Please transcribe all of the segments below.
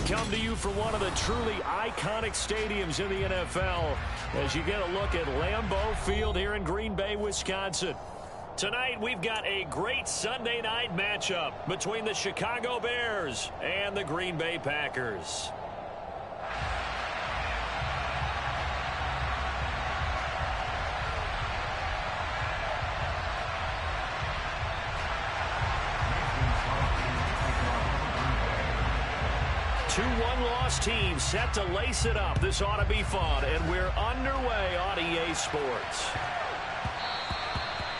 come to you from one of the truly iconic stadiums in the NFL as you get a look at Lambeau Field here in Green Bay, Wisconsin. Tonight, we've got a great Sunday night matchup between the Chicago Bears and the Green Bay Packers. Two one-loss teams set to lace it up. This ought to be fun, and we're underway on EA Sports.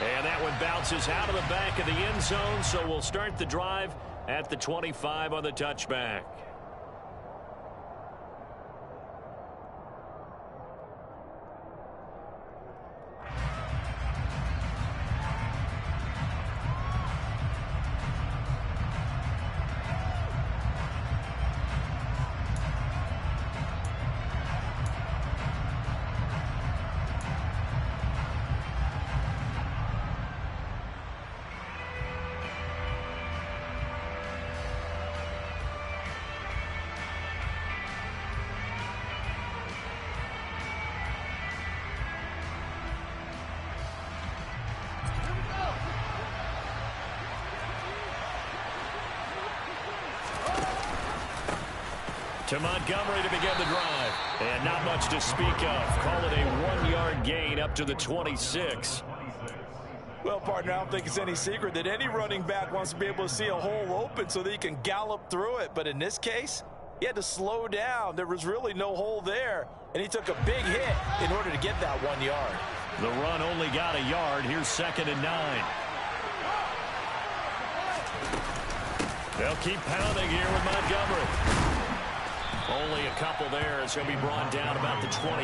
And that one bounces out of the back of the end zone, so we'll start the drive at the 25 on the touchback. To Montgomery to begin the drive. And not much to speak of. Call it a 1-yard gain up to the 26. Well, partner, I don't think it's any secret that any running back wants to be able to see a hole open so that he can gallop through it. But in this case, he had to slow down. There was really no hole there. And he took a big hit in order to get that 1 yard. The run only got a yard. Here's 2nd and 9. They'll keep pounding here with Montgomery. Only a couple there as he'll be brought down about the 28.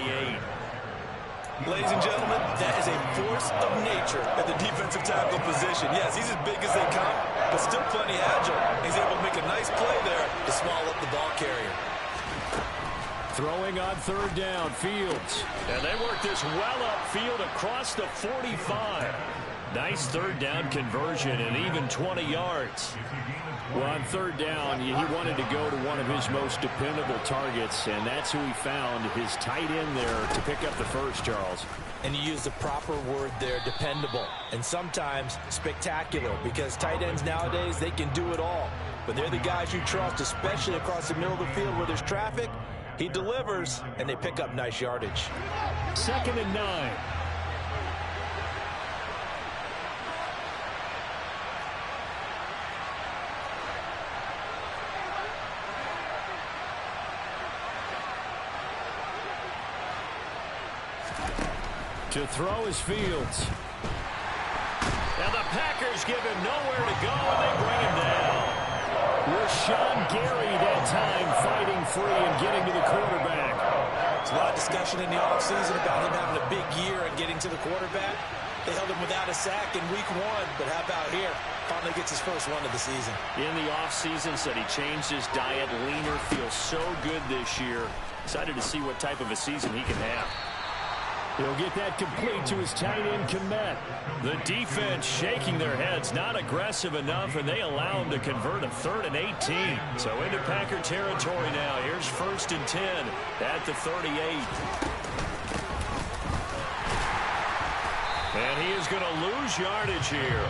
Ladies and gentlemen, that is a force of nature at the defensive tackle position. Yes, he's as big as they come, but still plenty agile. He's able to make a nice play there to swallow up the ball carrier. Throwing on 3rd down, Fields. And they work this well upfield across the 45. Nice 3rd down conversion and even 20 yards. Well, on 3rd down, he wanted to go to one of his most dependable targets, and that's who he found, his tight end there to pick up the first, Charles. And you use the proper word there, dependable, and sometimes spectacular, because tight ends nowadays, they can do it all. But they're the guys you trust, especially across the middle of the field where there's traffic. He delivers, and they pick up nice yardage. 2nd and 9. To throw is Fields. Now the Packers give him nowhere to go, and they bring him down. Rashawn Gary that time fighting free and getting to the quarterback. There's a lot of discussion in the offseason about him having a big year and getting to the quarterback. They held him without a sack in week 1, but how about here? Finally gets his first one of the season. In the offseason, said he changed his diet, leaner, feels so good this year. Excited to see what type of a season he can have. He'll get that complete to his tight end, Komet. The defense shaking their heads, not aggressive enough, and they allow him to convert a 3rd and 18. So into Packer territory now. Here's 1st and 10 at the 38. And he is going to lose yardage here.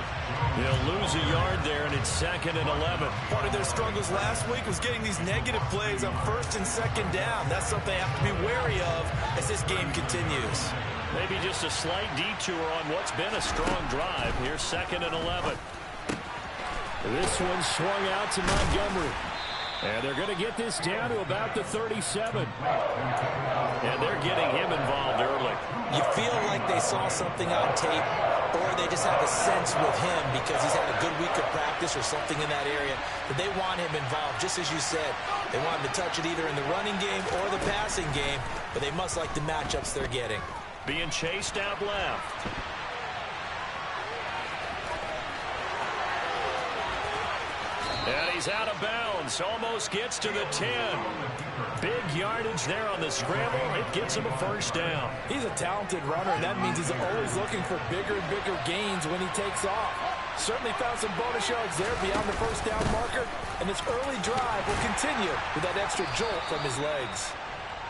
He'll lose a yard there, and it's 2nd and 11. Part of their struggles last week was getting these negative plays on 1st and 2nd down. That's something they have to be wary of as this game continues. Maybe just a slight detour on what's been a strong drive. Here's 2nd and 11. This one swung out to Montgomery. And they're going to get this down to about the 37. And they're getting him involved early. You feel like they saw something on tape, or they just have a sense with him because he's had a good week of practice or something in that area, that they want him involved. Just as you said, they want him to touch it either in the running game or the passing game, but they must like the matchups they're getting. Being chased out left. And he's out of bounds. Almost gets to the 10. Big yardage there on the scramble. It gets him a first down. He's a talented runner, and that means he's always looking for bigger and bigger gains when he takes off. Certainly found some bonus yards there beyond the first down marker, and this early drive will continue with that extra jolt from his legs.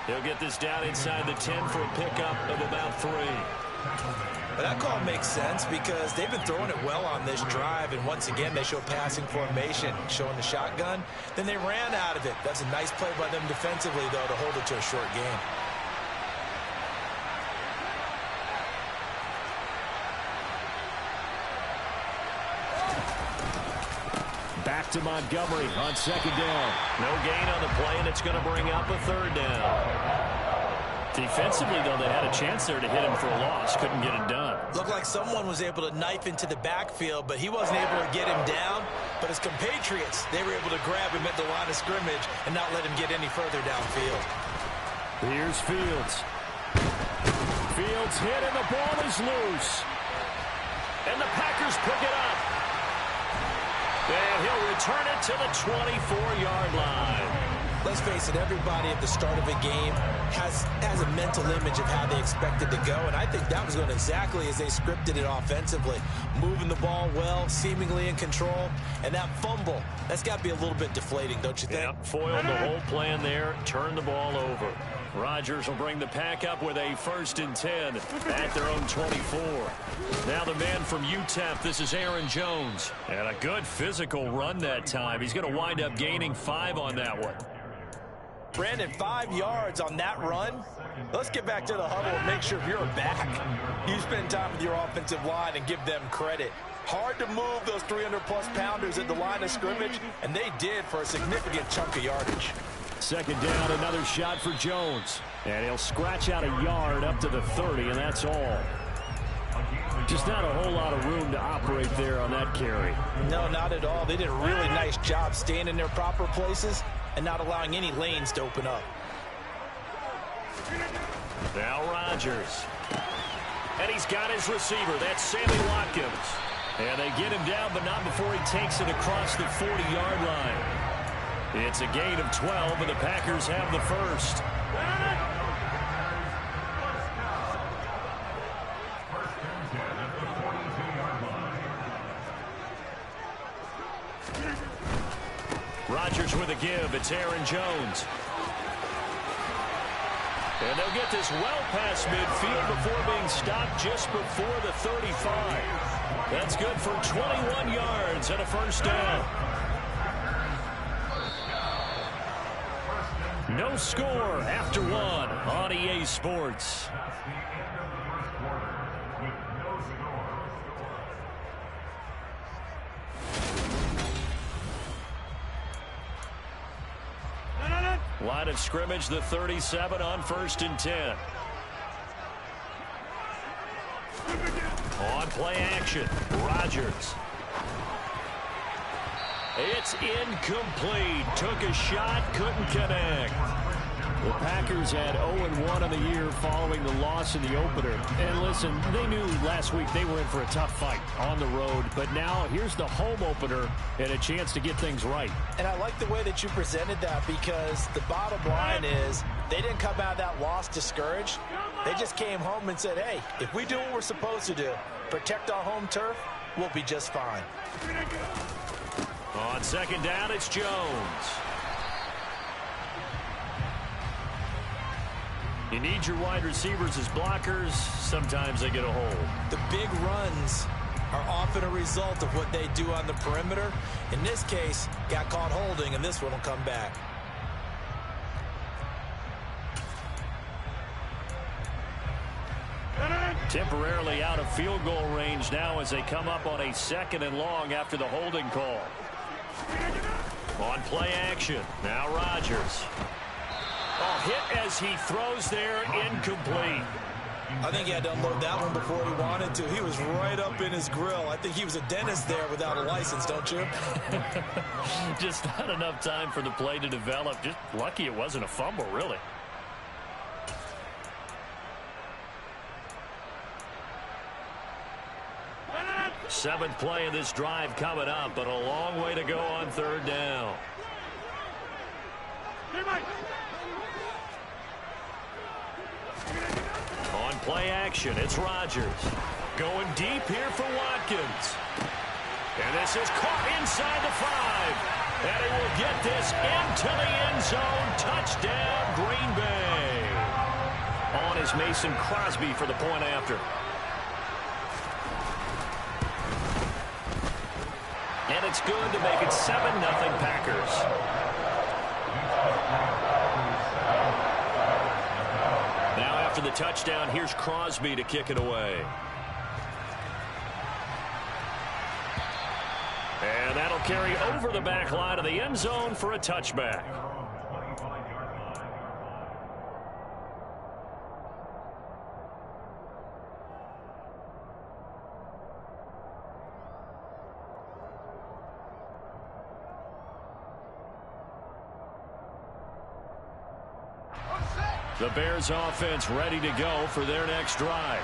He'll get this down inside the 10 for a pickup of about 3. But that call makes sense because they've been throwing it well on this drive, and once again they show passing formation, showing the shotgun. Then they ran out of it. That's a nice play by them defensively, though, to hold it to a short game. Back to Montgomery on second down. No gain on the play, and it's going to bring up a third down. Defensively, though, they had a chance there to hit him for a loss. Couldn't get it done. Looked like someone was able to knife into the backfield, but he wasn't able to get him down. But his compatriots, they were able to grab him at the line of scrimmage and not let him get any further downfield. Here's Fields. Fields hit, and the ball is loose. And the Packers pick it up. And he'll return it to the 24-yard line. Let's face it, everybody at the start of a game has a mental image of how they expect it to go, and I think that was going exactly as they scripted it offensively. Moving the ball well, seemingly in control, and that fumble, that's got to be a little bit deflating, don't you think? Yeah, foiled the whole plan there, turned the ball over. Rodgers will bring the pack up with a 1st and 10 at their own 24. Now the man from UTEP, this is Aaron Jones. And a good physical run that time. He's going to wind up gaining 5 on that one. Brandon, 5 yards on that run. Let's get back to the huddle and make sure you're back. You spend time with your offensive line and give them credit. Hard to move those 300-plus pounders at the line of scrimmage, and they did for a significant chunk of yardage. Second down, another shot for Jones. And he'll scratch out a yard up to the 30, and that's all. Just not a whole lot of room to operate there on that carry. No, not at all. They did a really nice job staying in their proper places and not allowing any lanes to open up. Now Rodgers. And he's got his receiver. That's Sammy Watkins. And they get him down, but not before he takes it across the 40-yard line. It's a gain of 12, and the Packers have the first. Rodgers with a give. It's Aaron Jones. And they'll get this well past midfield before being stopped just before the 35. That's good for 21 yards and a first down. No score after 1 on EA Sports. Line of scrimmage, the 37 on 1st and 10. On play action, Rodgers. It's incomplete. Took a shot, couldn't connect. The Packers had 0-1 on the year following the loss in the opener. And listen, they knew last week they were in for a tough fight on the road. But now here's the home opener and a chance to get things right. And I like the way that you presented that, because the bottom line is they didn't come out of that loss discouraged. They just came home and said, hey, if we do what we're supposed to do, protect our home turf, we'll be just fine. On second down, it's Jones. You need your wide receivers as blockers. Sometimes they get a hold. The big runs are often a result of what they do on the perimeter. In this case, got caught holding, and this one will come back. Temporarily out of field goal range now as they come up on a 2nd and long after the holding call. On play action, now Rodgers. Oh, hit as he throws there, incomplete. I think he had to unload that one before he wanted to. He was right up in his grill. I think he was a dentist there without a license, don't you? Just not enough time for the play to develop. Just lucky it wasn't a fumble, really. Seventh play of this drive coming up, but a long way to go on 3rd down. On play action, it's Rodgers. Going deep here for Watkins. And this is caught inside the 5. And he will get this into the end zone. Touchdown, Green Bay. On is Mason Crosby for the point after. And it's good to make it 7-0 Packers. Now after the touchdown, here's Crosby to kick it away. And that'll carry over the back line of the end zone for a touchback. The Bears offense ready to go for their next drive.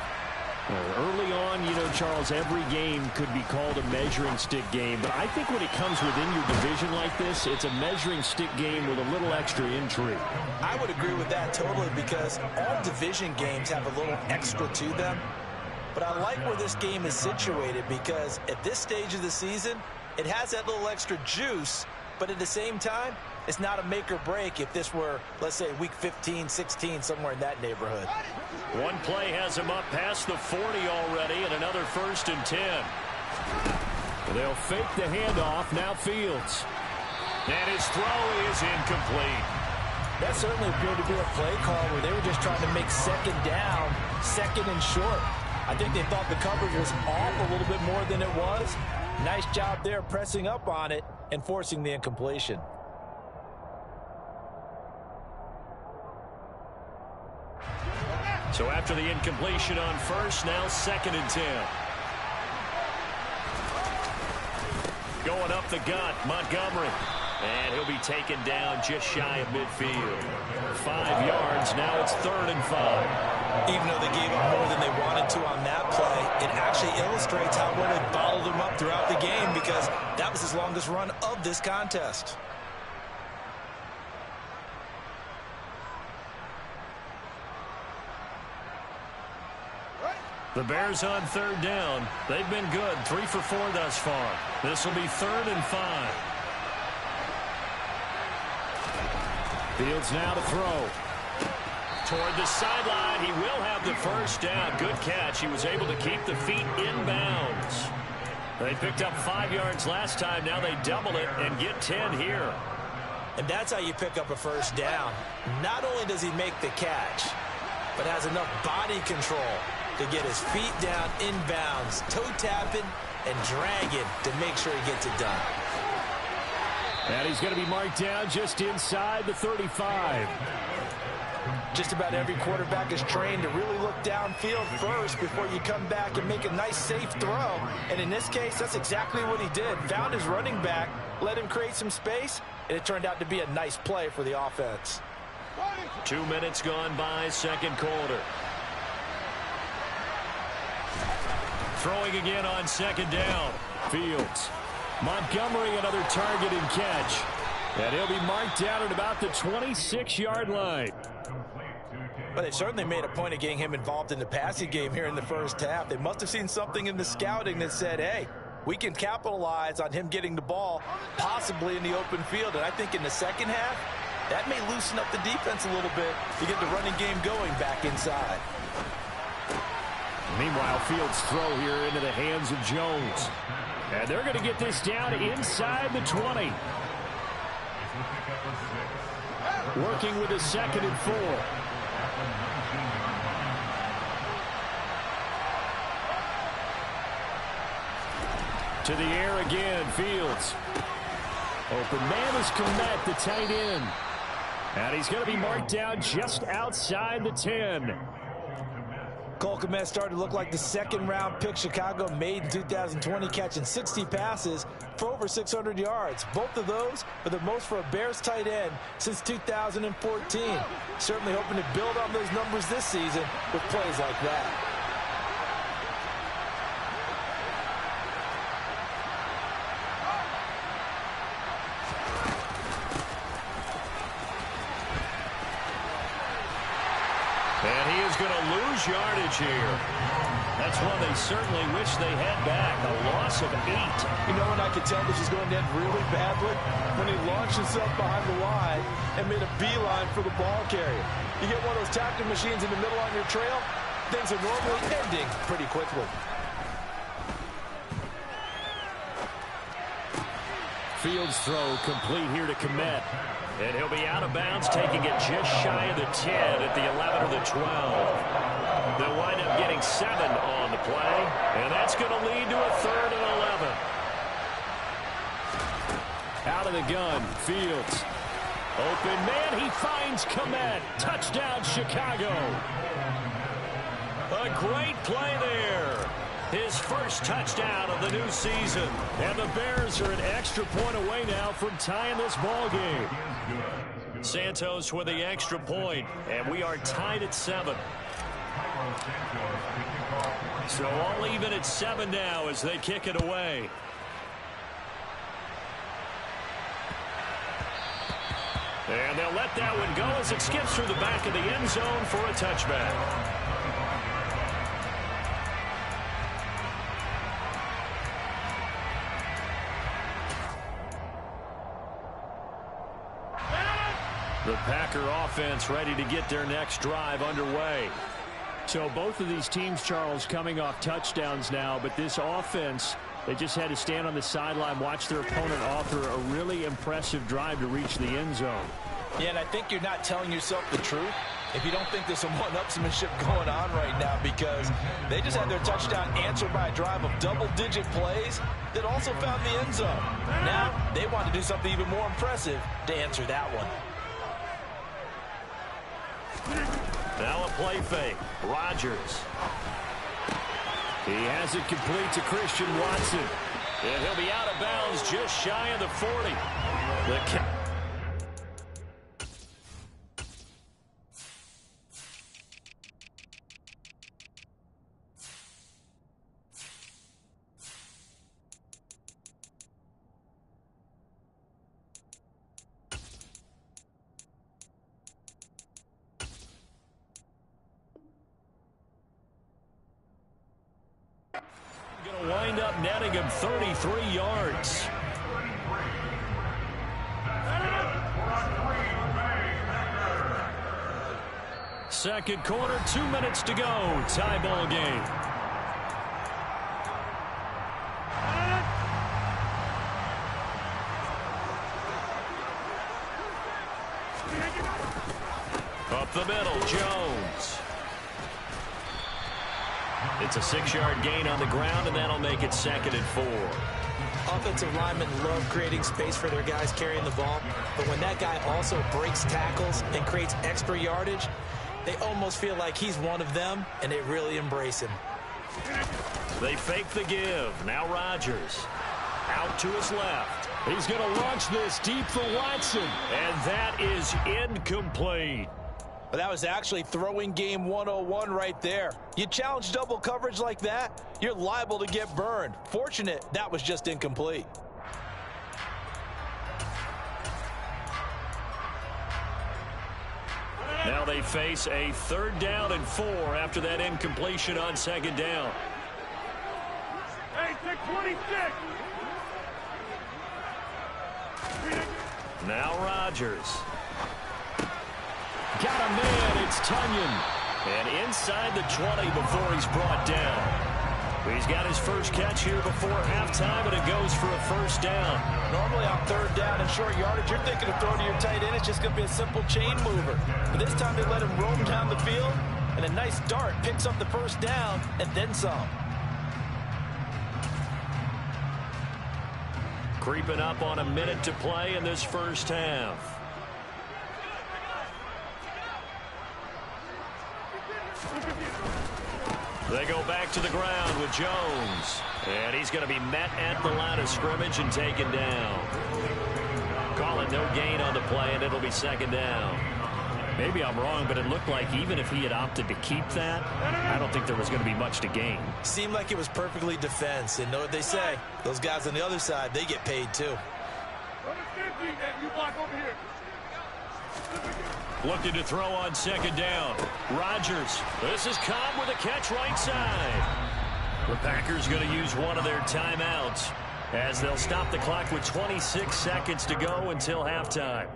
Early on, you know, Charles, every game could be called a measuring stick game. But I think when it comes within your division like this, it's a measuring stick game with a little extra intrigue. I would agree with that totally, because all division games have a little extra to them. But I like where this game is situated, because at this stage of the season, it has that little extra juice. But at the same time, it's not a make or break if this were, let's say, week 15, 16, somewhere in that neighborhood. One play has him up past the 40 already, and another 1st and 10. They'll fake the handoff. Now Fields. And his throw is incomplete. That certainly appeared to be a play call where they were just trying to make second down, second and short. I think they thought the coverage was off a little bit more than it was. Nice job there pressing up on it and forcing the incompletion. So after the incompletion on 1st, now 2nd and 10. Going up the gut, Montgomery. And he'll be taken down just shy of midfield. 5 yards, now it's 3rd and 5. Even though they gave up more than they wanted to on that play, it actually illustrates how well they bottled them up throughout the game, because that was his longest run of this contest. The Bears on 3rd down. They've been good, 3 for 4 thus far. This will be 3rd and 5. Fields now to throw. Toward the sideline, he will have the 1st down. Good catch. He was able to keep the feet inbounds. They picked up 5 yards last time. Now they double it and get 10 here. And that's how you pick up a 1st down. Not only does he make the catch, but has enough body control to get his feet down inbounds, toe tapping and dragging to make sure he gets it done. And he's going to be marked down just inside the 35. Just about every quarterback is trained to really look downfield first before you come back and make a nice, safe throw. And in this case, that's exactly what he did. Found his running back, let him create some space, and it turned out to be a nice play for the offense. 2 minutes gone by, 2nd quarter. Throwing again on 2nd down. Fields. Montgomery, another target and catch. And he'll be marked down at about the 26-yard line. But they certainly made a point of getting him involved in the passing game here in the 1st half. They must have seen something in the scouting that said, hey, we can capitalize on him getting the ball, possibly in the open field. And I think in the 2nd half, that may loosen up the defense a little bit to get the running game going back inside. Meanwhile, Fields' throw here into the hands of Jones. And they're going to get this down inside the 20. Working with a 2nd and 4. To the air again, Fields. Open man is Komet, the tight end. And he's going to be marked down just outside the 10. Cole Kmet started to look like the 2nd-round pick Chicago made in 2020, catching 60 passes for over 600 yards. Both of those are the most for a Bears tight end since 2014. Certainly hoping to build on those numbers this season with plays like that. And he is going to lose yardage here. That's one they certainly wish they had back. A loss of 8. You know when I could tell this was going to end really badly? When he launched himself behind the line and made a beeline for the ball carrier. You get one of those tackle machines in the middle on your trail, things are normally ending pretty quickly. Fields throw complete here to Kmet. And he'll be out of bounds, taking it just shy of the 10 at the 11 or the 12. They'll wind up getting 7 on the play, and that's going to lead to a 3rd and 11. Out of the gun, Fields. Open man, he finds Kmet. Touchdown, Chicago. A great play there. His first touchdown of the new season. And the Bears are an extra point away now from tying this ball game. Santos with the extra point, and we are tied at 7. So all even at 7 now as they kick it away. And they'll let that one go as it skips through the back of the end zone for a touchback. The Packer offense ready to get their next drive underway. So both of these teams, Charles, coming off touchdowns now, but this offense, they just had to stand on the sideline, watch their opponent author a really impressive drive to reach the end zone. Yeah, and I think you're not telling yourself the truth if you don't think there's some one-upsmanship going on right now, because they just had their touchdown answered by a drive of double-digit plays that also found the end zone. Now they want to do something even more impressive to answer that one. Now a play fake. Rodgers. He has it complete to Christian Watson. And he'll be out of bounds just shy of the 40. Going to wind up netting him 33 yards. Second quarter, 2 minutes to go. Tie ball game. Up the middle, Jones. It's a 6-yard gain on the ground, and that'll make it 2nd and 4. Offensive linemen love creating space for their guys carrying the ball, but when that guy also breaks tackles and creates extra yardage, they almost feel like he's one of them, and they really embrace him. They fake the give. Now Rodgers. Out to his left. He's going to launch this deep for Watson, and that is incomplete. But that was actually throwing game 101 right there. You challenge double coverage like that, you're liable to get burned. Fortunate that was just incomplete. Now they face a 3rd down and 4 after that incompletion on 2nd down. Hey, 626. Now Rodgers. Got a man, it's Tunyon. And inside the 20 before he's brought down. He's got his first catch here before halftime, and it goes for a 1st down. Normally on 3rd down and short yardage, you're thinking of throwing to your tight end. It's just going to be a simple chain mover. But this time they let him roam down the field, and a nice dart picks up the 1st down and then some. Creeping up on a minute to play in this first half. They go back to the ground with Jones. And he's going to be met at the line of scrimmage and taken down. Call it no gain on the play, and it'll be 2nd down. Maybe I'm wrong, but it looked like even if he had opted to keep that, I don't think there was going to be much to gain. Seemed like it was perfectly defense. And know what they say? Those guys on the other side, they get paid too. Looking to throw on 2nd down. Rodgers. This is Cobb with a catch right side. The Packers going to use one of their timeouts as they'll stop the clock with 26 seconds to go until halftime.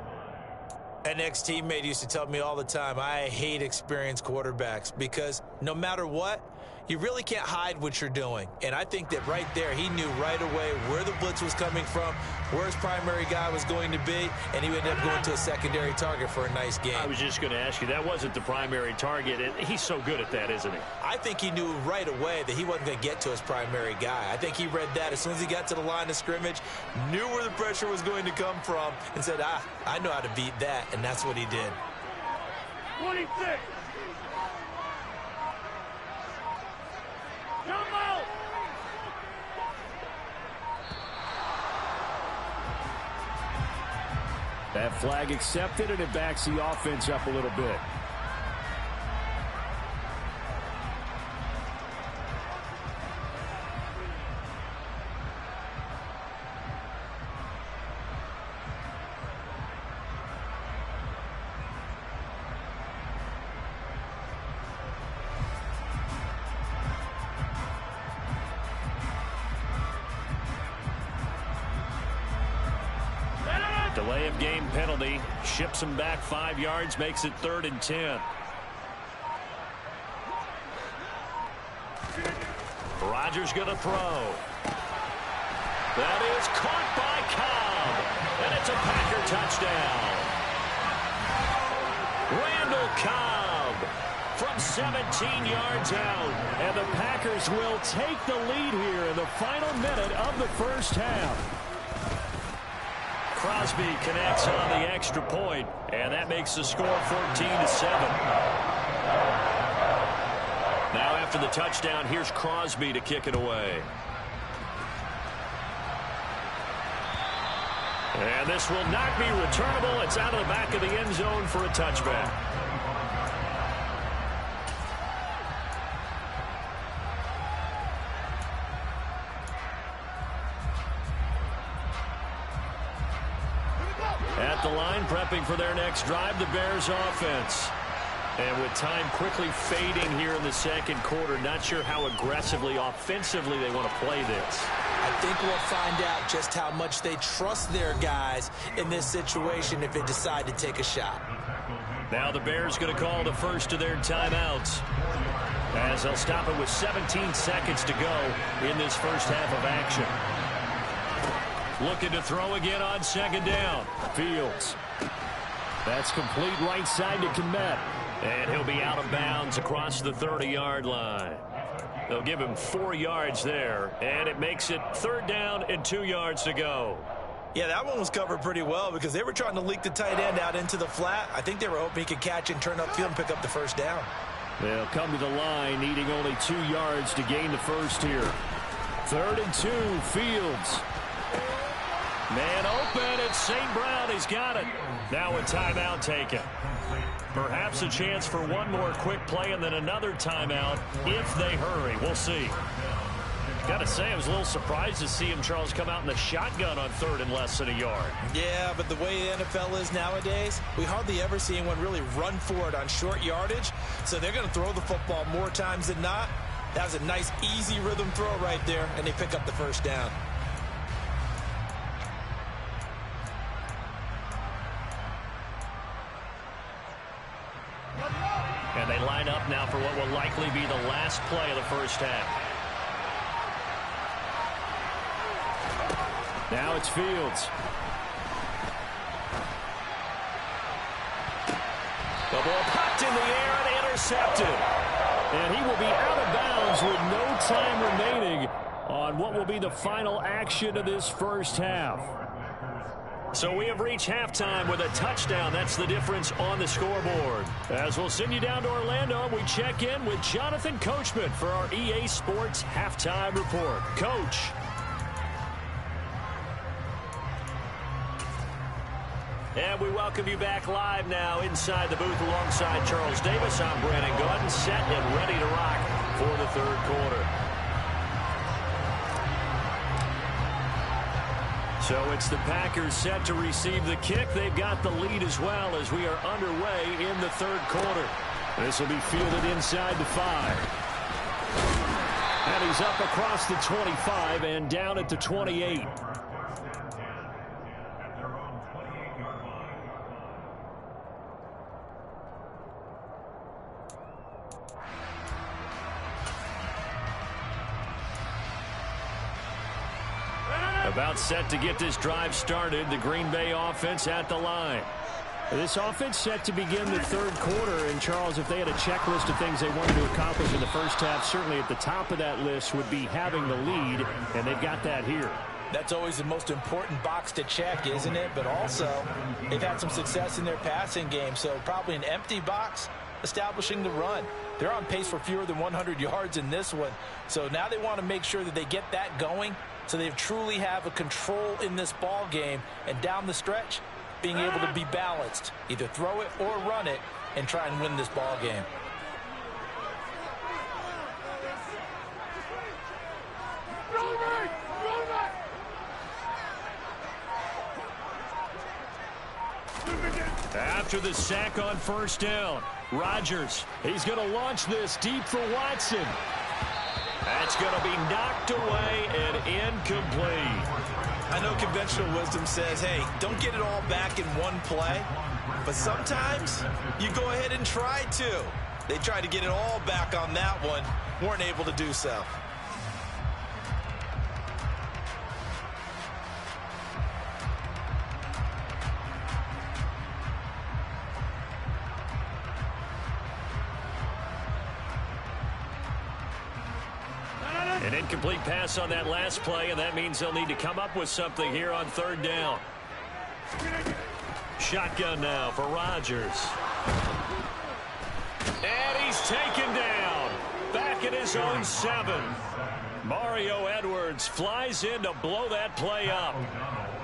An ex-teammate used to tell me all the time, I hate experienced quarterbacks because no matter what, you really can't hide what you're doing. And I think that right there, he knew right away where the blitz was coming from, where his primary guy was going to be, and he would end up going to a secondary target for a nice game. I was just going to ask you, that wasn't the primary target. He's so good at that, isn't he? I think he knew right away that he wasn't going to get to his primary guy. I think he read that as soon as he got to the line of scrimmage, knew where the pressure was going to come from, and said, I know how to beat that, and that's what he did. 26. Come out! That flag accepted, and it backs the offense up a little bit. Delay of game penalty. Ships him back 5 yards. Makes it 3rd and 10. Rodgers going to throw. That is caught by Cobb. And it's a Packer touchdown. Randall Cobb from 17 yards out. And the Packers will take the lead here in the final minute of the first half. Crosby connects on the extra point, and that makes the score 14-7. Now after the touchdown, here's Crosby to kick it away. And this will not be returnable. It's out of the back of the end zone for a touchback. At the line, prepping for their next drive, the Bears offense. And with time quickly fading here in the second quarter, not sure how aggressively, offensively they want to play this. I think we'll find out just how much they trust their guys in this situation if they decide to take a shot. Now the Bears going to call the first of their timeouts, as they'll stop it with 17 seconds to go in this first half of action. Looking to throw again on second down. Fields. That's complete right side to Kmet. And he'll be out of bounds across the 30-yard line. They'll give him 4 yards there, and it makes it 3rd down and 2 yards to go. Yeah, that one was covered pretty well because they were trying to leak the tight end out into the flat. I think they were hoping he could catch and turn upfield and pick up the first down. They'll come to the line, needing only 2 yards to gain the first here. 3rd and 2, Fields. Man open, it's St. Brown. He's got it. Now a timeout taken. Perhaps a chance for one more quick play and then another timeout if they hurry. We'll see. Got to say, I was a little surprised to see him, Charles, come out in the shotgun on 3rd and less than a yard. Yeah, but the way the NFL is nowadays, we hardly ever see anyone really run for it on short yardage. So they're going to throw the football more times than not. That was a nice, easy rhythm throw right there, and they pick up the first down. And they line up now for what will likely be the last play of the first half. Now it's Fields. The ball popped in the air and intercepted. And he will be out of bounds with no time remaining on what will be the final action of this first half. So we have reached halftime with a touchdown. That's the difference on the scoreboard. As we'll send you down to Orlando, we check in with Jonathan Coachman for our EA Sports Halftime Report. Coach. And we welcome you back live now inside the booth alongside Charles Davis. I'm Brandon Gaudin, set and ready to rock for the third quarter. So it's the Packers set to receive the kick. They've got the lead as well as we are underway in the third quarter. This will be fielded inside the 5. And he's up across the 25 and down at the 28. About set to get this drive started. The Green Bay offense at the line. This offense set to begin the third quarter. And, Charles, if they had a checklist of things they wanted to accomplish in the first half, certainly at the top of that list would be having the lead, and they've got that here. That's always the most important box to check, isn't it? But also, they've had some success in their passing game, so probably an empty box establishing the run. They're on pace for fewer than 100 yards in this one. So now they want to make sure that they get that going so they truly have a control in this ball game, and down the stretch, being able to be balanced, either throw it or run it, and try and win this ball game. After the sack on first down, Rodgers, he's going to launch this deep for Watson. That's going to be knocked away and incomplete. I know conventional wisdom says, hey, don't get it all back in one play. But sometimes you go ahead and try to. They tried to get it all back on that one. Weren't able to do so. An incomplete pass on that last play, and that means they'll need to come up with something here on third down. Shotgun now for Rodgers. And he's taken down. Back at his own 7. Mario Edwards flies in to blow that play up.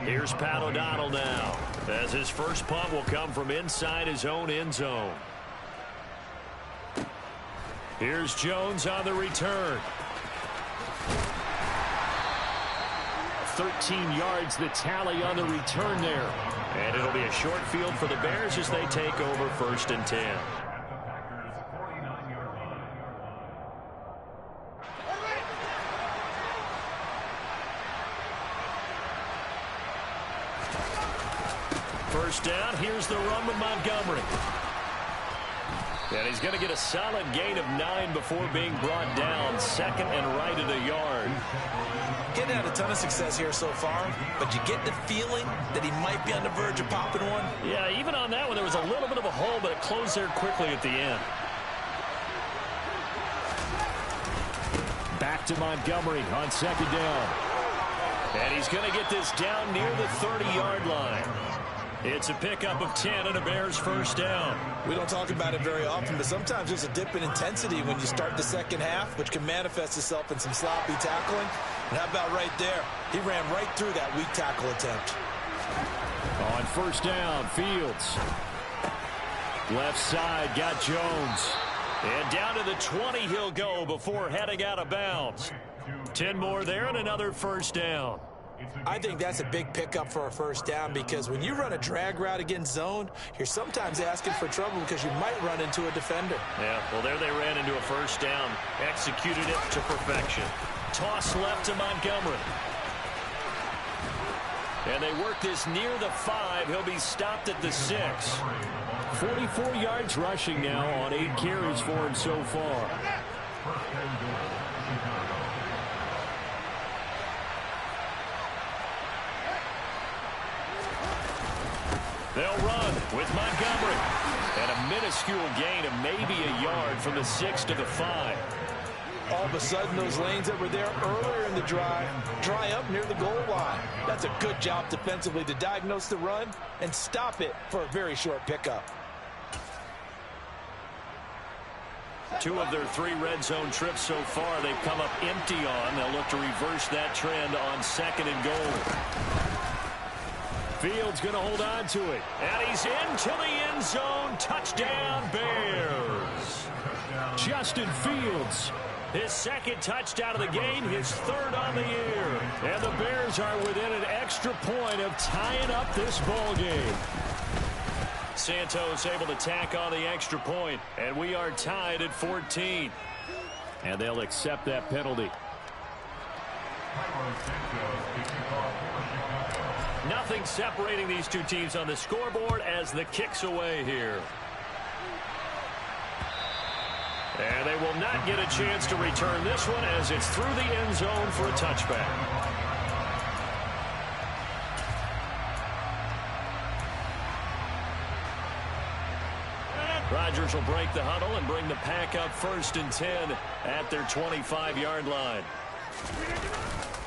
Here's Pat O'Donnell now, as his first punt will come from inside his own end zone. Here's Jones on the return. 13 yards the tally on the return there. And it'll be a short field for the Bears as they take over 1st and 10. First down, here's the run with Montgomery. And he's going to get a solid gain of 9 before being brought down. 2nd and right at a yard. Getting had a ton of success here so far, but you get the feeling that he might be on the verge of popping one. Yeah, even on that one, there was a little bit of a hole, but it closed there quickly at the end. Back to Montgomery on 2nd down. And he's going to get this down near the 30-yard line. It's a pickup of 10 and a Bears first down. We don't talk about it very often, but sometimes there's a dip in intensity when you start the second half, which can manifest itself in some sloppy tackling. And how about right there? He ran right through that weak tackle attempt. On first down, Fields. Left side, got Jones. And down to the 20 he'll go before heading out of bounds. 10 more there and another first down. I think that's a big pickup for a first down, because when you run a drag route against zone, you're sometimes asking for trouble because you might run into a defender. Yeah, well, there they ran into a first down. Executed it to perfection. Toss left to Montgomery. And they work this near the 5. He'll be stopped at the 6. 44 yards rushing now on 8 carries for him so far. They'll run with Montgomery. And a minuscule gain of maybe a yard from the 6 to the 5. All of a sudden, those lanes that were there earlier in the drive dry up near the goal line. That's a good job defensively to diagnose the run and stop it for a very short pickup. 2 of their 3 red zone trips so far they've come up empty on. They'll look to reverse that trend on 2nd and goal. Fields going to hold on to it. And he's into the end zone. Touchdown, Bears. Justin Fields, his 2nd touchdown of the game, his 3rd on the year. And the Bears are within an extra point of tying up this ball game. Santos able to tack on the extra point, and we are tied at 14. And they'll accept that penalty. Nothing separating these two teams on the scoreboard as the kick's away here. And they will not get a chance to return this one as it's through the end zone for a touchback. Rodgers will break the huddle and bring the pack up 1st and 10 at their 25-yard line.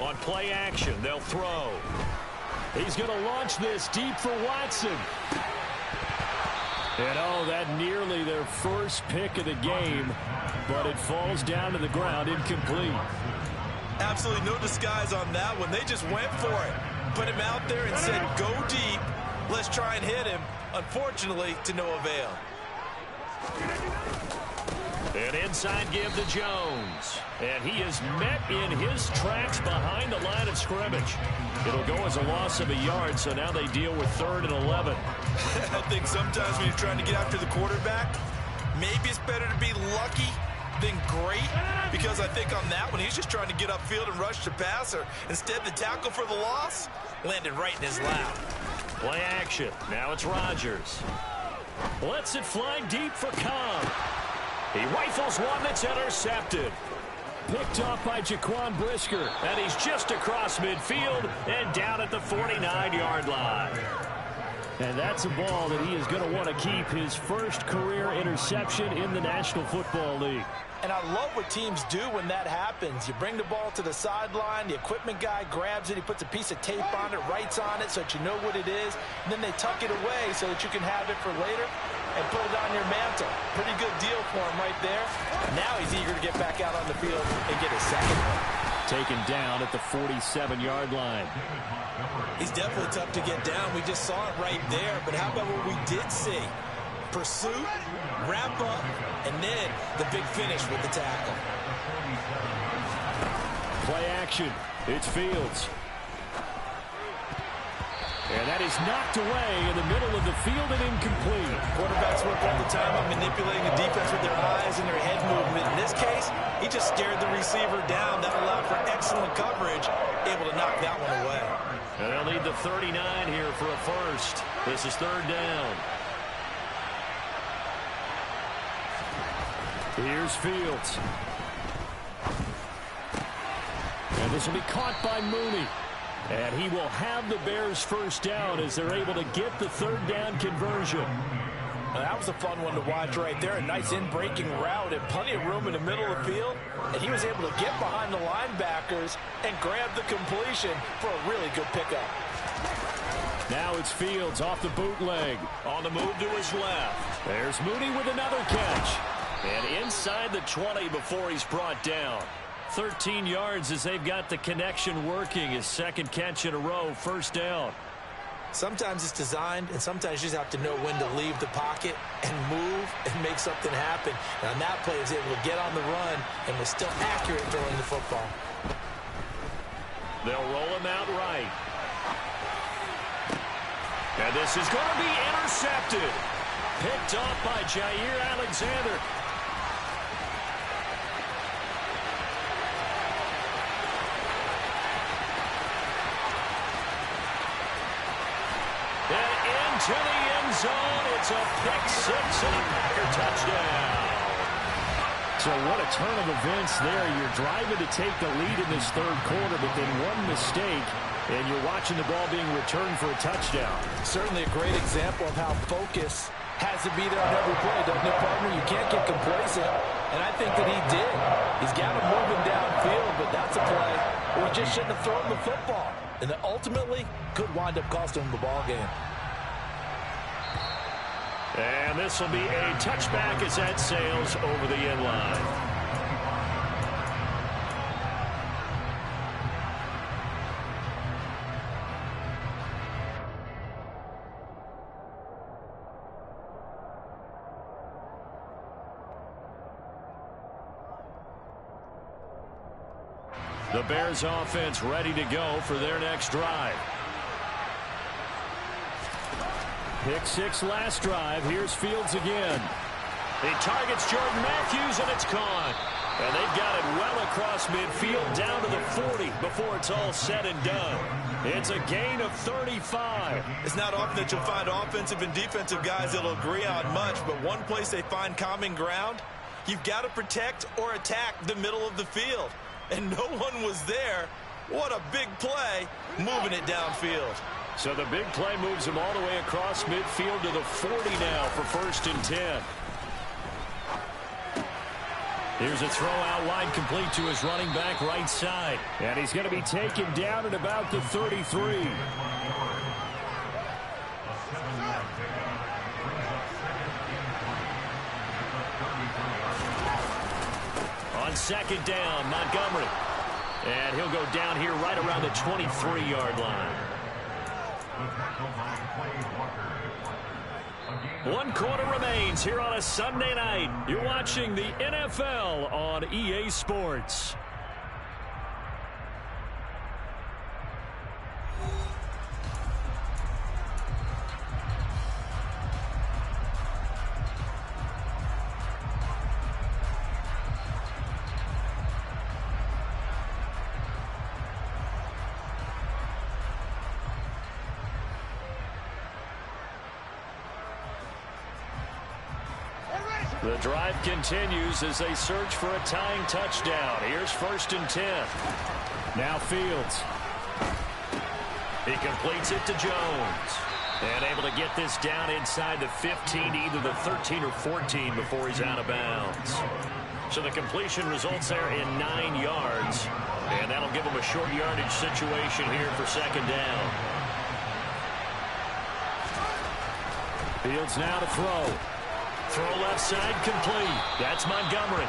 On play action, they'll throw. He's going to launch this deep for Watson. And oh, that nearly their first pick of the game, but it falls down to the ground incomplete. Absolutely no disguise on that one. They just went for it. Put him out there and said, go deep. Let's try and hit him. Unfortunately, to no avail. An inside give to Jones. And he is met in his tracks behind the line of scrimmage. It'll go as a loss of a yard, so now they deal with 3rd and 11. I think sometimes when you're trying to get after the quarterback, maybe it's better to be lucky than great, because I think on that one, he's just trying to get upfield and rush the passer. Instead, the tackle for the loss landed right in his lap. Play action. Now it's Rodgers. Lets it fly deep for Cobb. He rifles one that's intercepted. Picked off by Jaquan Brisker. And he's just across midfield and down at the 49-yard line. And that's a ball that he is going to want to keep, his first career interception in the National Football League. And I love what teams do when that happens. You bring the ball to the sideline, the equipment guy grabs it, he puts a piece of tape on it, writes on it so that you know what it is, and then they tuck it away so that you can have it for later and put it on your mantle. Pretty good deal for him right there. Now he's eager to get back out on the field and get his second one. Taken down at the 47-yard line. He's definitely tough to get down. We just saw it right there, but how about what we did see? Pursuit, wrap up, and then the big finish with the tackle. Play action. It's Fields. And that is knocked away in the middle of the field and incomplete. Quarterbacks work all the time on manipulating the defense with their eyes and their head movement. In this case, he just scared the receiver down. That allowed for excellent coverage, able to knock that one away. And they'll need the 39 here for a first. This is 3rd down. Here's Fields. And this will be caught by Mooney. And he will have the Bears first down as they're able to get the 3rd down conversion. Now, that was a fun one to watch right there. A nice in-breaking route and plenty of room in the middle of the field. And he was able to get behind the linebackers and grab the completion for a really good pickup. Now it's Fields off the bootleg. On the move to his left. There's Mooney with another catch. And inside the 20 before he's brought down. 13 yards as they've got the connection working. His second catch in a row, 1st down. Sometimes it's designed, and sometimes you just have to know when to leave the pocket and move and make something happen. And on that play, he was able to get on the run and was still accurate throwing the football. They'll roll him out right. And this is going to be intercepted. Picked off by Jair Alexander. To the end zone, it's a pick-6 and a Packer touchdown. So what a turn of events there. You're driving to take the lead in this 3rd quarter, but then one mistake, and you're watching the ball being returned for a touchdown. Certainly a great example of how focus has to be there on every play, doesn't it, partner? You can't get complacent, and I think that he did. He's got him moving downfield, but that's a play where he just shouldn't have thrown the football. And that ultimately could wind up costing him the ball game. And this will be a touchback as that sails over the end line. The Bears offense ready to go for their next drive. Pick 6 last drive. Here's Fields again. He targets Jordan Matthews, and it's caught. And they've got it well across midfield down to the 40 before it's all said and done. It's a gain of 35. It's not often that you'll find offensive and defensive guys that'll agree on much, but one place they find common ground, you've got to protect or attack the middle of the field. And no one was there. What a big play, moving it downfield. So the big play moves him all the way across midfield to the 40 now for 1st and 10. Here's a throw out wide, complete to his running back right side. And he's going to be taken down at about the 33. On 2nd down, Montgomery. And he'll go down here right around the 23-yard line. 1 quarter remains here on a Sunday night. You're watching the NFL on EA Sports. The drive continues as they search for a tying touchdown. Here's 1st and 10. Now Fields. He completes it to Jones. And able to get this down inside the 15, either the 13 or 14 before he's out of bounds. So the completion results there in 9 yards. And that'll give him a short yardage situation here for 2nd down. Fields now to throw. Throw left side complete. That's Montgomery.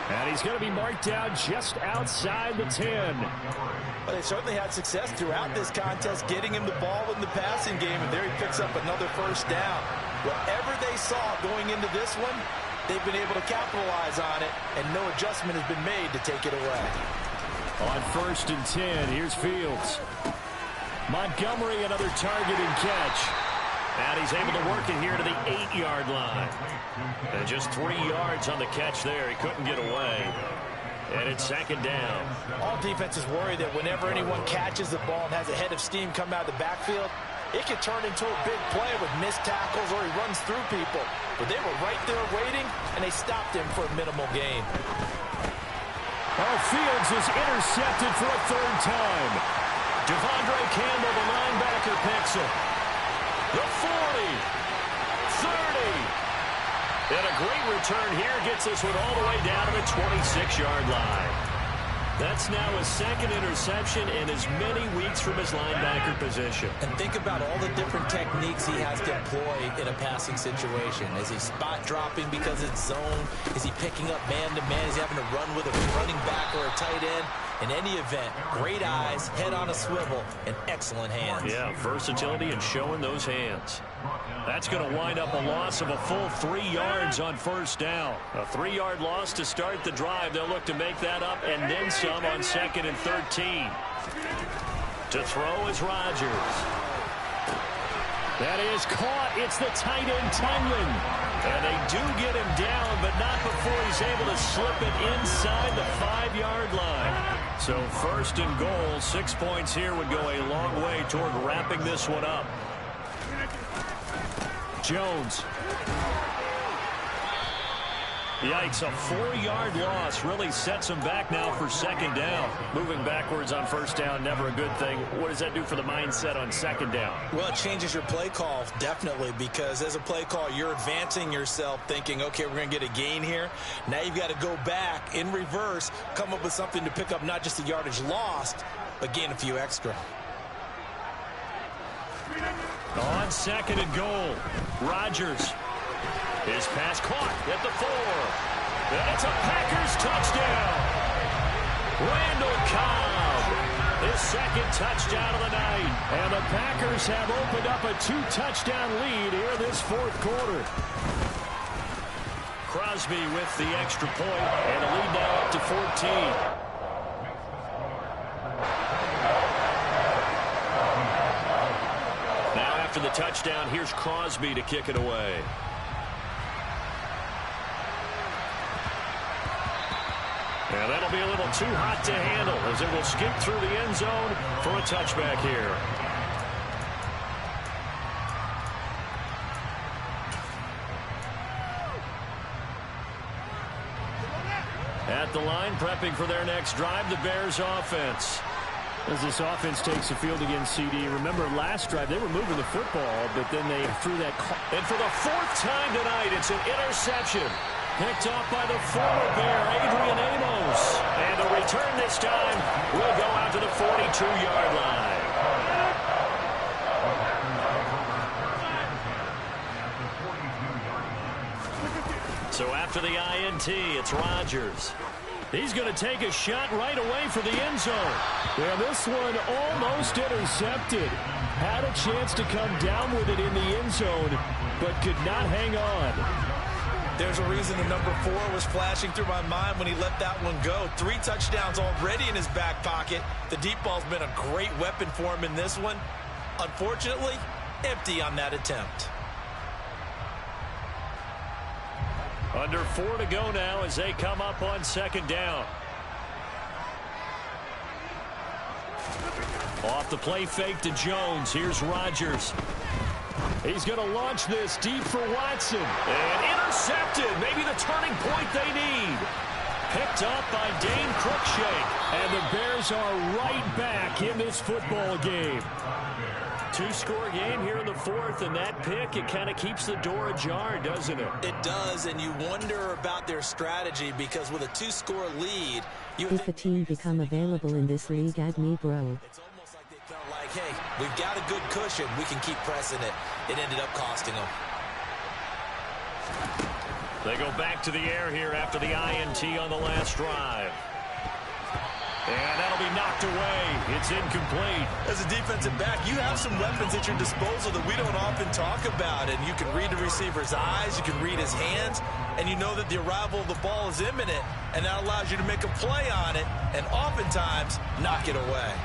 And he's going to be marked down just outside the 10. Well, they certainly had success throughout this contest getting him the ball in the passing game, and there he picks up another 1st down. Whatever they saw going into this one, they've been able to capitalize on it, and no adjustment has been made to take it away. On 1st and 10, here's Fields. Montgomery, another target and catch. And he's able to work it here to the 8-yard line. And just 3 yards on the catch there. He couldn't get away. And it's 2nd down. All defenses worry that whenever anyone catches the ball and has a head of steam come out of the backfield, it can turn into a big play with missed tackles or he runs through people. But they were right there waiting, and they stopped him for a minimal gain. Fields is intercepted for a 3rd time. Devondre Campbell, the linebacker, picks him. The 40, 30, and a great return here gets this one all the way down to the 26-yard line. That's now his 2nd interception in as many weeks from his linebacker position. And think about all the different techniques he has to employ in a passing situation. Is he spot dropping because it's zone? Is he picking up man-to-man? Is he having to run with a running back or a tight end? In any event, great eyes, head on a swivel, and excellent hands. Yeah, versatility and showing those hands. That's going to wind up a loss of a full 3 yards on 1st down. A 3-yard loss to start the drive. They'll look to make that up and then some on 2nd and 13. To throw is Rodgers. That is caught. It's the tight end, Tylen. And they do get him down, but not before he's able to slip it inside the 5-yard line. So 1st and goal, 6 points here would go a long way toward wrapping this one up. Jones. Yikes, a 4-yard loss really sets him back now for 2nd down. Moving backwards on 1st down, never a good thing. What does that do for the mindset on 2nd down? Well, it changes your play call, definitely, because as a play call, you're advancing yourself thinking, okay, we're going to get a gain here. Now you've got to go back in reverse, come up with something to pick up not just the yardage lost, but gain a few extra. On 2nd and goal, Rodgers. His pass caught at the 4. And it's a Packers touchdown. Randall Cobb, his 2nd touchdown of the night. And the Packers have opened up a 2-touchdown lead here this 4th quarter. Crosby with the extra point, and the lead now up to 14. After the touchdown, here's Crosby to kick it away. And that'll be a little too hot to handle as it will skip through the end zone for a touchback here. At the line, prepping for their next drive, the Bears offense. As this offense takes the field against CD, remember last drive they were moving the football, but then they threw that call. And for the fourth time tonight, it's an interception. Picked off by the former Bear, Adrian Amos. And the return this time will go out to the 42-yard line. So after the INT, it's Rodgers. He's going to take a shot right away for the end zone. Yeah, this one almost intercepted. Had a chance to come down with it in the end zone, but could not hang on. There's a reason the number 4 was flashing through my mind when he let that one go. 3 touchdowns already in his back pocket. The deep ball's been a great weapon for him in this one. Unfortunately, empty on that attempt. Under 4 to go now as they come up on second down. Off the play fake to Jones. Here's Rodgers. He's going to launch this deep for Watson. And intercepted. Maybe the turning point they need. Picked up by Dane Cruikshank. And the Bears are right back in this football game. 2-score game here in the fourth, and that pick, it kind of keeps the door ajar, doesn't it? It does, and you wonder about their strategy because with a 2-score lead, if a team become available in this league, add me, bro. It's almost like they felt like, hey, we've got a good cushion. We can keep pressing it. It ended up costing them. They go back to the air here after the INT on the last drive. And that'll be knocked away. It's incomplete. As a defensive back, you have some weapons at your disposal that we don't often talk about. And you can read the receiver's eyes, you can read his hands, and you know that the arrival of the ball is imminent, and that allows you to make a play on it and oftentimes knock it away.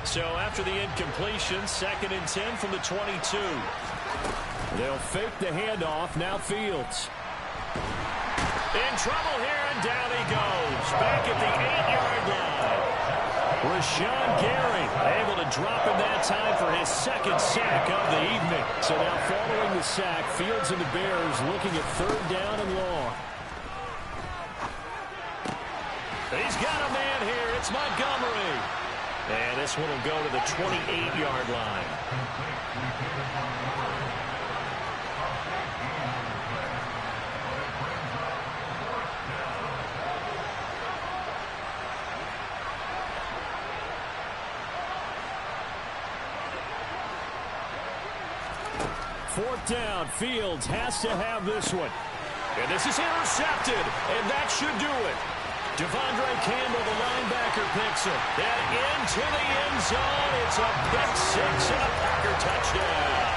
So after the incompletion, 2nd and 10 from the 22. They'll fake the handoff. Now Fields. In trouble here, and down he goes. Back at the 8-yard line. Rashawn Gary able to drop him that time for his 2nd sack of the evening. So now following the sack, Fields and the Bears looking at 3rd down and long. He's got a man here. It's Montgomery. And this one will go to the 28-yard line. Fourth down, Fields has to have this one. And this is intercepted, and that should do it. Devondre Campbell, the linebacker, picks it. And into the end zone, it's a pick 6 and a Packer touchdown.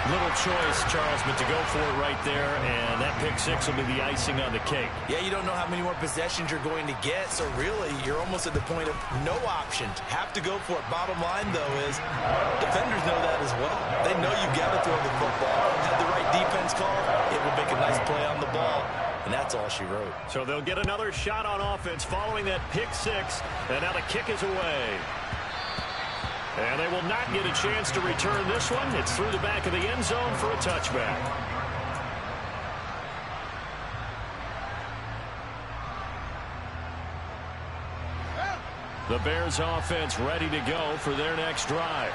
Little choice, Charles, but to go for it right there, and that pick 6 will be the icing on the cake. Yeah, you don't know how many more possessions you're going to get, so really, you're almost at the point of no option. Have to go for it. Bottom line, though, is defenders know that as well. They know you've got to throw the football. Have the right defense call, it will make a nice play on the ball, and that's all she wrote. So they'll get another shot on offense following that pick 6, and now the kick is away. And they will not get a chance to return this one. It's through the back of the end zone for a touchback. The Bears offense ready to go for their next drive.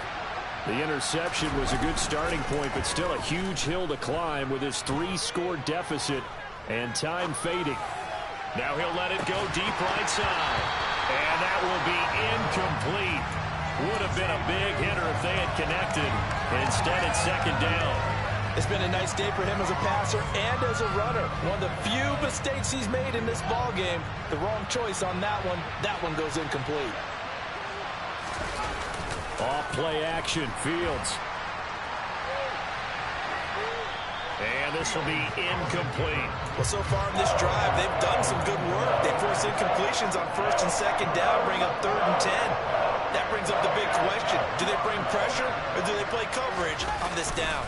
The interception was a good starting point, but still a huge hill to climb with his 3-score deficit and time fading. Now he'll let it go deep right side. And that will be incomplete. Would have been a big hitter if they had connected. Instead, it's 2nd down. It's been a nice day for him as a passer and as a runner. One of the few mistakes he's made in this ball game. The wrong choice on that one. That one goes incomplete. Off play action, Fields. And this will be incomplete. Well, so far in this drive, they've done some good work. They force incompletions on 1st and 2nd down, bring up 3rd and 10. That brings up the big question. Do they bring pressure or do they play coverage on this down?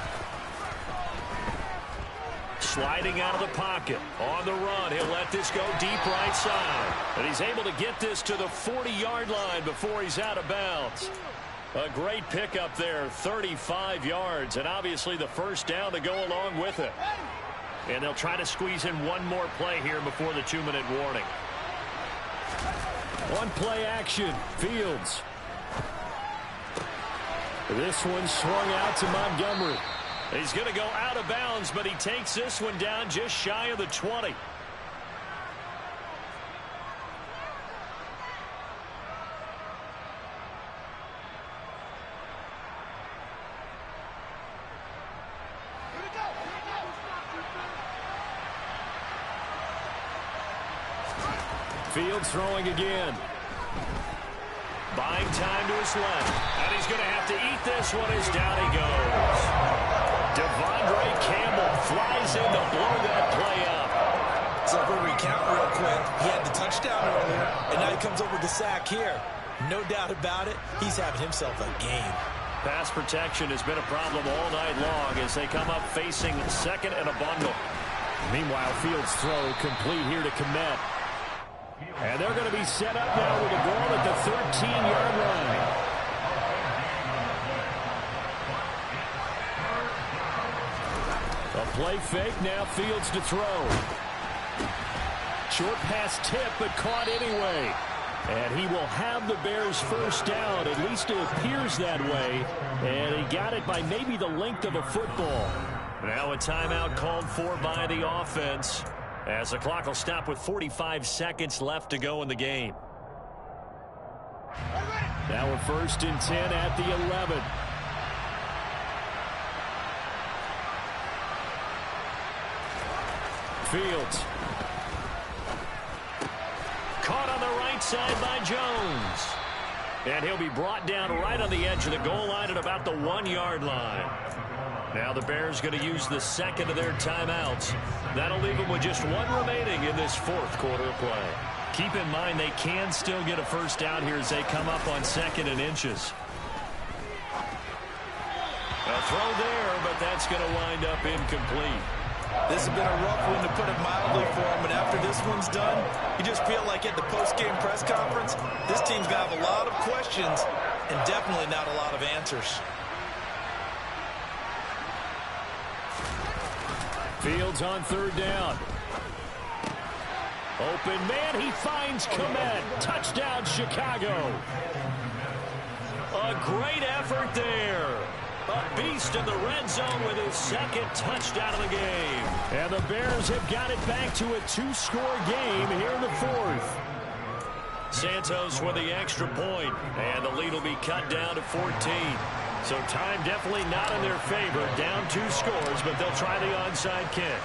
sliding out of the pocket. On the run, he'll let this go deep right side. And he's able to get this to the 40-yard line before he's out of bounds. A great pickup there, 35 yards, and obviously the first down to go along with it. And they'll try to squeeze in one more play here before the 2-minute warning. One play action, Fields. This one swung out to Montgomery. He's going to go out of bounds, but he takes this one down just shy of the 20. Fields throwing again. Buying time to his left. And he's going to have to eat this one as down he goes. Devondre Campbell flies in to blow that play up. So if we recount real quick, he had the touchdown earlier, and now he comes up with the sack here. No doubt about it, he's having himself a game. Pass protection has been a problem all night long as they come up facing second and a bundle. Meanwhile, Fields' throw complete here to Kmet. And they're going to be set up now with a ball at the 13-yard line. A play fake, now Fields to throw. Short pass tip, but caught anyway. And he will have the Bears first down. At least it appears that way. And he got it by maybe the length of a football. Now a timeout called for by the offense, as the clock will stop with 45 seconds left to go in the game. Now we're 1st and 10 at the 11. Fields. Caught on the right side by Jones. And he'll be brought down right on the edge of the goal line at about the 1-yard line. Now the Bears going to use the second of their timeouts. That'll leave them with just one remaining in this 4th quarter of play. Keep in mind they can still get a first down here as they come up on 2nd and inches. A throw there, but that's going to wind up incomplete. This has been a rough one, to put it mildly, for him. And after this one's done, you just feel like at the post-game press conference, this team's going to have a lot of questions and definitely not a lot of answers. Fields on 3rd down. Open man, he finds Kmet. Touchdown, Chicago. A great effort there. A beast in the red zone with his 2nd touchdown of the game. And the Bears have got it back to a 2-score game here in the 4th. Santos with the extra point, and the lead will be cut down to 14. So time definitely not in their favor. Down 2 scores, but they'll try the onside kick.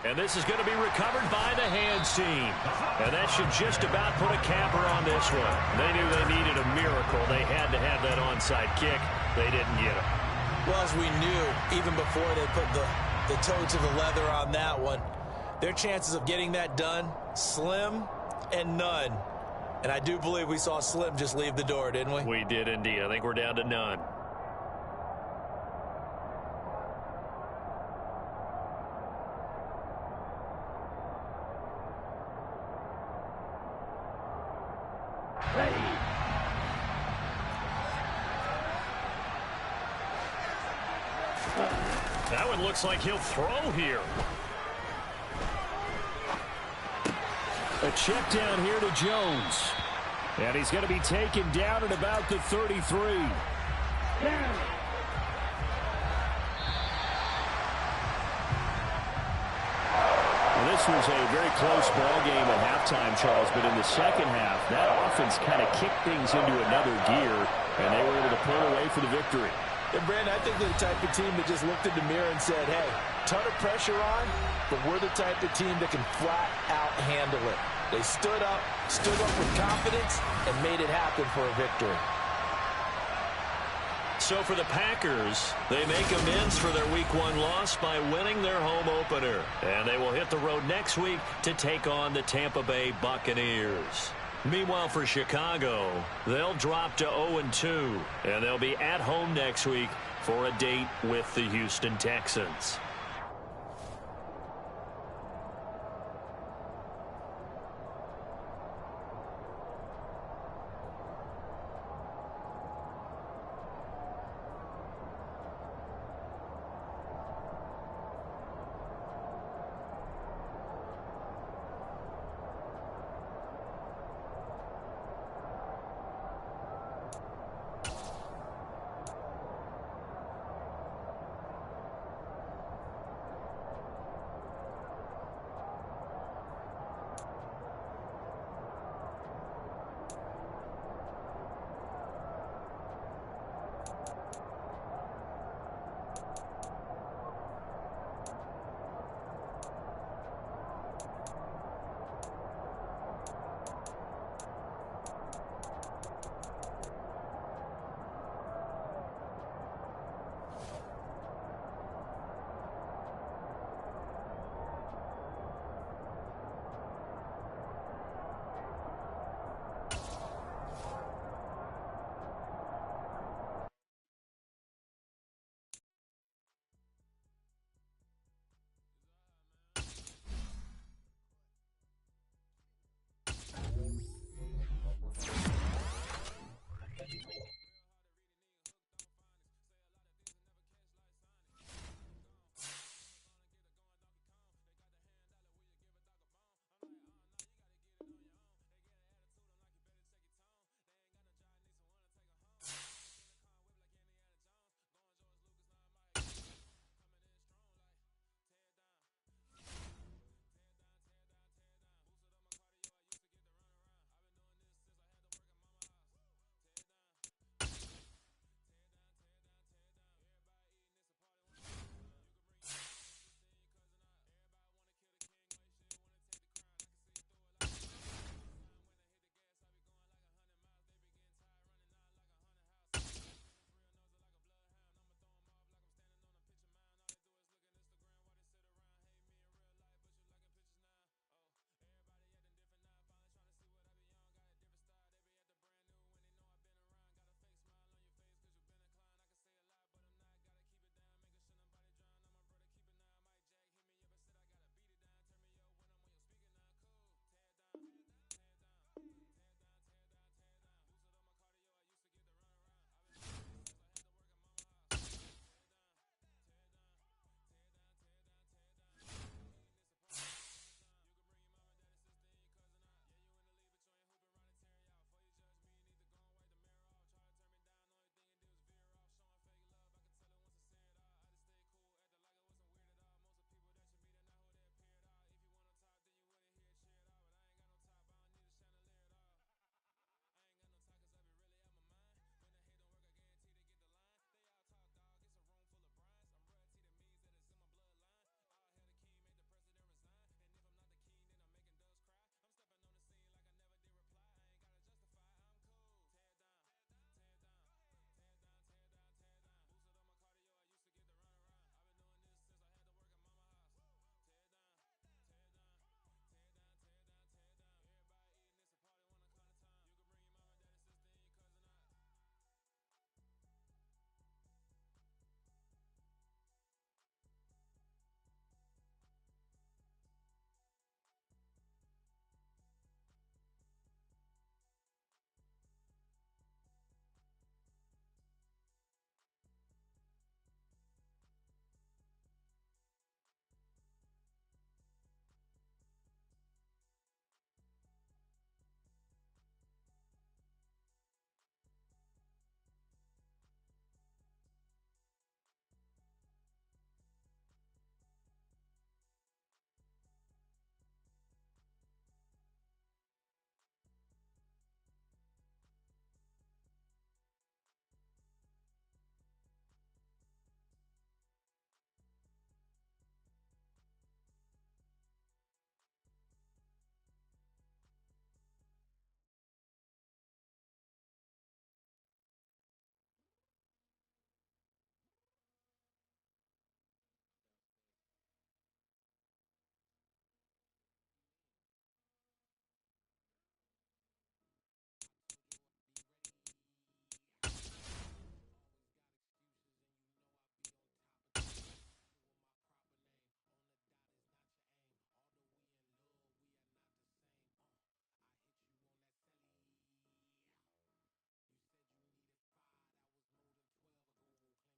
And this is going to be recovered by the hands team. And that should just about put a capper on this one. They knew they needed a miracle. They had to have that onside kick. They didn't get it. Well, as we knew, even before they put the toe to the leather on that one, their chances of getting that done, slim and none. And I do believe we saw Slim just leave the door, didn't we? We did indeed. I think we're down to none. That one looks like he'll throw here. A check down here to Jones. And he's going to be taken down at about the 33. This was a very close ball game at halftime, Charles, but in the second half, that offense kind of kicked things into another gear, and they were able to pull away for the victory. And Brandon, I think they're the type of team that just looked in the mirror and said, hey, ton of pressure on, but we're the type of team that can flat out handle it. They stood up with confidence, and made it happen for a victory. So for the Packers, they make amends for their Week 1 loss by winning their home opener. And they will hit the road next week to take on the Tampa Bay Buccaneers. Meanwhile, for Chicago, they'll drop to 0-2, and they'll be at home next week for a date with the Houston Texans.